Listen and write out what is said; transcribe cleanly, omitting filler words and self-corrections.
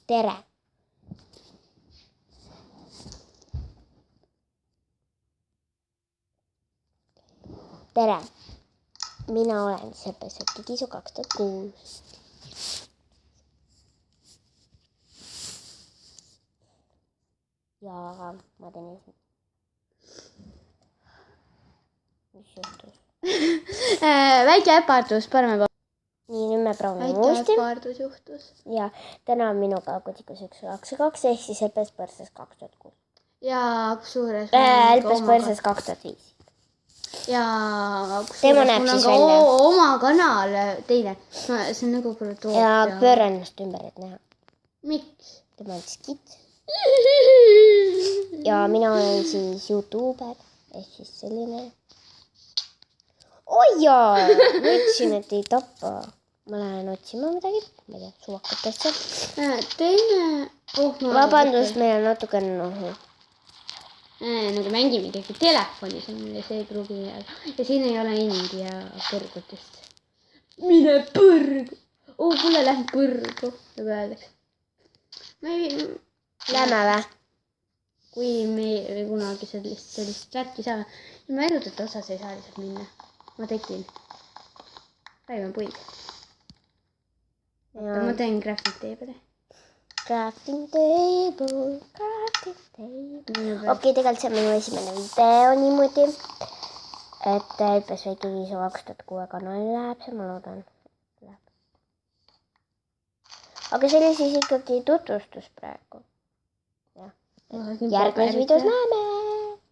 tere. Tere. Mina olen Sepeseki Kisu 2006. Ja ma teen esimene. Mis juhtus? Väike äpardus, parem. Nii, nüüd me proovime Väike uuesti. äpardus juhtus. Ja täna on minuga Kutikus 1-2 ehk siis Elpes Põrses 2006. Ja kusjuures Elpes Põrses 2005. Ja Tema kusjuures näeb mul on siis ka välja. oma kanal teine. See on nagu protoop. Ja pööra ennast ümber, et näha. Miks? Tema on skits. Ja mina olen siis YouTuber ehk siis selline. Oi jaa, mõtlesin, et ei tappa. Ma lähen otsima midagi, ma ei tea, suvakatesse. Teine... Vabandust, meil on natukene nohu. Nagu mängime ikkagi telefonis on ja see ei pruugi jääda. Ja siin ei ole India põrgutest. Mine põrgu! Kuule, lähen põrgu, nagu öeldakse. Lähme vä? Kui me kunagi sellist chati saame, siis ma edutata osas ei saa lihtsalt minna. Ma tekin. Päime puid. Ma teen graphic table'i. Crafting table. Okei, tegelikult see on minu esimene video niimoodi. Et Elpes Väike Kiisu 2006 kanali läheb see, ma loodan. Aga see oli siis ikkagi tutvustus praegu. Järgmises videos näeme!